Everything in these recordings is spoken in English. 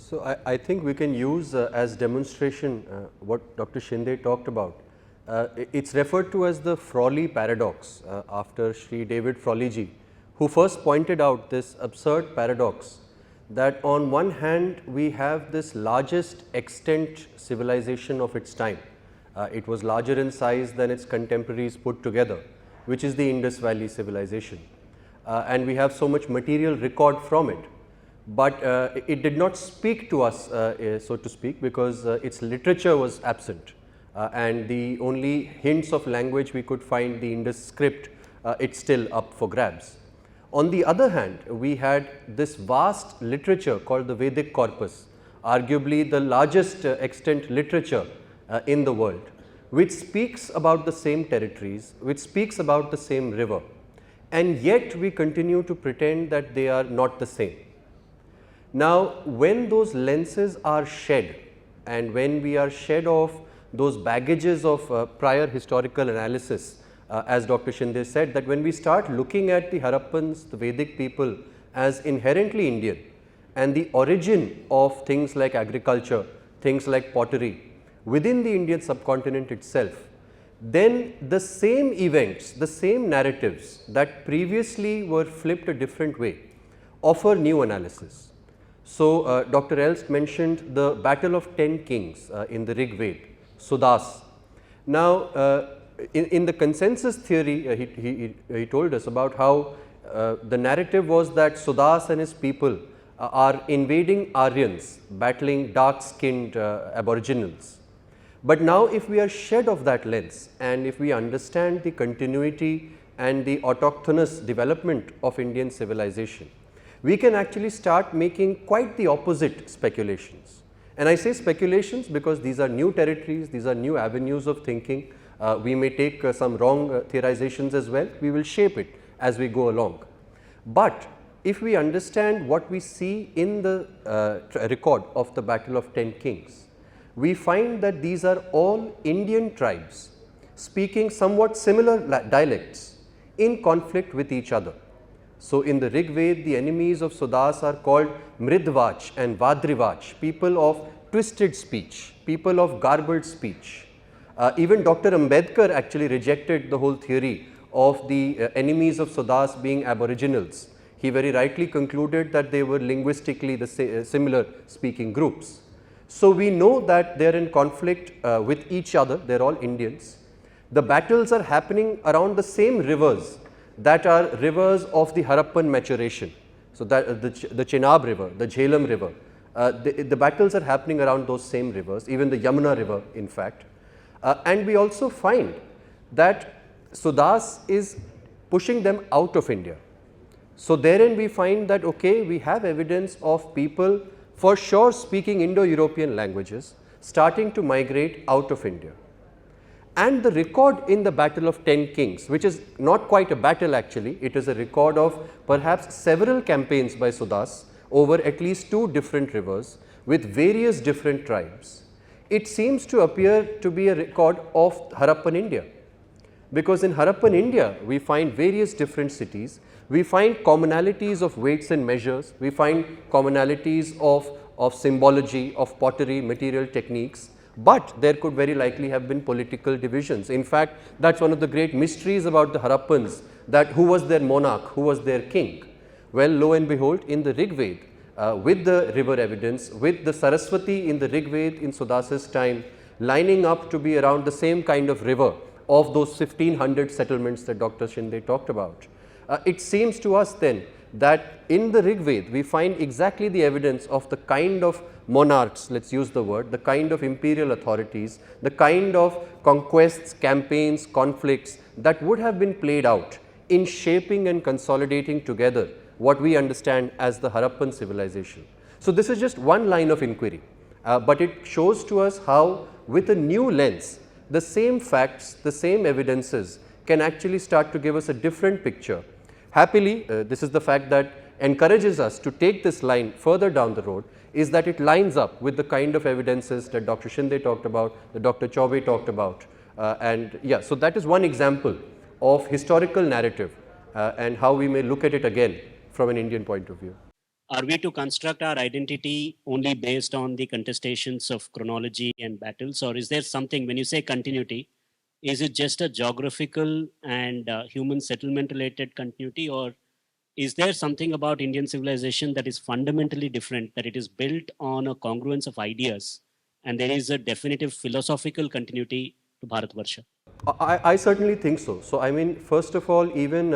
So, I think we can use as demonstration what Dr. Shinde talked about. It's referred to as the Frawley paradox after Sri David Frawley, who first pointed out this absurd paradox that on one hand we have this largest extant civilization of its time. It was larger in size than its contemporaries put together, which is the Indus Valley civilization. And we have so much material record from it. But it did not speak to us, so to speak, because its literature was absent. And the only hints of language we could find, the Indus script, it's still up for grabs. On the other hand, we had this vast literature called the Vedic corpus, arguably the largest extant literature in the world, which speaks about the same territories, which speaks about the same river, and yet we continue to pretend that they are not the same. Now, when those lenses are shed and when we are shed of those baggages of prior historical analysis, as Dr. Shinde said, that when we start looking at the Harappans, the Vedic people as inherently Indian and the origin of things like agriculture, things like pottery within the Indian subcontinent itself, then the same events, the same narratives that previously were flipped a different way offer new analysis. So, Dr. Elst mentioned the battle of 10 kings in the Rig Veda, Sudas. Now, in the consensus theory, he told us about how the narrative was that Sudas and his people are invading Aryans, battling dark-skinned aboriginals. But now, if we are shed of that lens and if we understand the continuity and the autochthonous development of Indian civilization, we can actually start making quite the opposite speculations. And I say speculations because these are new territories, these are new avenues of thinking. We may take some wrong theorizations as well, we will shape it as we go along. But if we understand what we see in the record of the Battle of 10 Kings, we find that these are all Indian tribes speaking somewhat similar dialects in conflict with each other. So, in the Rig Veda, the enemies of Sudas are called Mridvach and Vadrivach, people of twisted speech, people of garbled speech. Even Dr. Ambedkar actually rejected the whole theory of the enemies of Sudas being aboriginals. He very rightly concluded that they were linguistically the similar speaking groups. So, we know that they are in conflict with each other, they are all Indians. The battles are happening around the same rivers that are rivers of the Harappan maturation. So, that the Chenab river, the Jhelum river, the battles are happening around those same rivers, even the Yamuna river in fact. And we also find that Sudas is pushing them out of India. So, therein we find that okay, we have evidence of people for sure speaking Indo-European languages starting to migrate out of India. And the record in the Battle of 10 Kings, which is not quite a battle actually, it is a record of perhaps several campaigns by Sudas over at least 2 different rivers with various different tribes. It seems to appear to be a record of Harappan India, because in Harappan India we find various different cities, we find commonalities of weights and measures, we find commonalities of symbology, of pottery, material techniques, but there could very likely have been political divisions. In fact, that is one of the great mysteries about the Harappans, that who was their monarch, who was their king. Well, lo and behold, in the Rig Veda, with the river evidence, with the Saraswati in the Rig Veda in Sudas's time lining up to be around the same kind of river of those 1500 settlements that Dr. Shinde talked about. It seems to us then that in the Rig Veda we find exactly the evidence of the kind of monarchs, let us use the word, the kind of imperial authorities, the kind of conquests, campaigns, conflicts that would have been played out in shaping and consolidating together what we understand as the Harappan civilization. So, this is just one line of inquiry, but it shows to us how with a new lens the same facts, the same evidences can actually start to give us a different picture. Happily, this is the fact that encourages us to take this line further down the road, is that it lines up with the kind of evidences that Dr. Shinde talked about, that Dr. Chaubey talked about, and yeah, so that is one example of historical narrative and how we may look at it again from an Indian point of view. Are we to construct our identity only based on the contestations of chronology and battles, or is there something, when you say continuity, is it just a geographical and human settlement related continuity, or is there something about Indian civilization that is fundamentally different, that it is built on a congruence of ideas, and there is a definitive philosophical continuity to Bharatvarsha? I certainly think so. So, I mean, first of all, even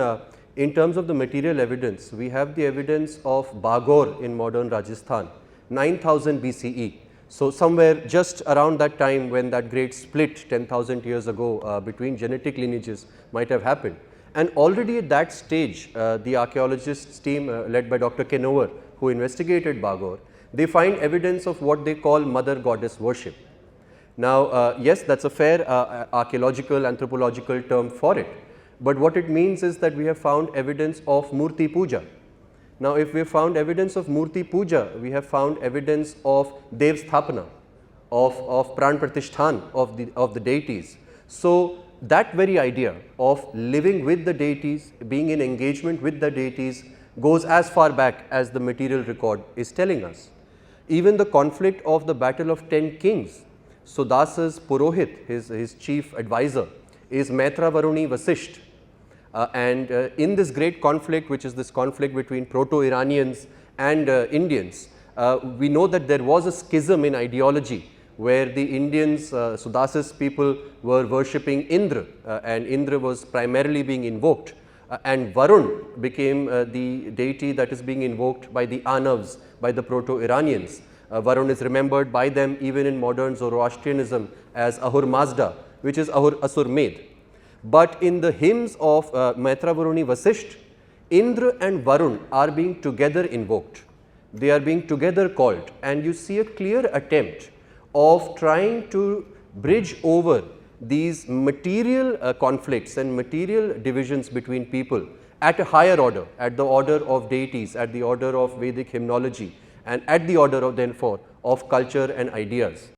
in terms of the material evidence, we have the evidence of Bagor in modern Rajasthan, 9000 BCE. So, somewhere just around that time when that great split 10,000 years ago between genetic lineages might have happened. And already at that stage, the archaeologists team led by Dr. Kenover, who investigated Bagor, they find evidence of what they call mother goddess worship. Now, yes, that's a fair archaeological, anthropological term for it, but what it means is that we have found evidence of Murti Puja. Now, if we have found evidence of Murti Puja, we have found evidence of Dev Sthapana, of Pran Pratishthan of the deities. So, that very idea of living with the deities, being in engagement with the deities goes as far back as the material record is telling us. Even the conflict of the battle of 10 kings, Sudasa's Purohit, his chief advisor, is Maitra Varuni Vasisht. In this great conflict, which is this conflict between Proto-Iranians and Indians, we know that there was a schism in ideology where the Indians, Sudasa's people, were worshipping Indra, and Indra was primarily being invoked, and Varun became the deity that is being invoked by the Anavs, by the Proto-Iranians. Varun is remembered by them even in modern Zoroastrianism as Ahur Mazda, which is Ahur Asur Med. But in the hymns of Maitra Varuni Vasisht, Indra and Varun are being together invoked. They are being together called, and you see a clear attempt of trying to bridge over these material conflicts and material divisions between people at a higher order, at the order of deities, at the order of Vedic hymnology, and at the order of therefore of culture and ideas.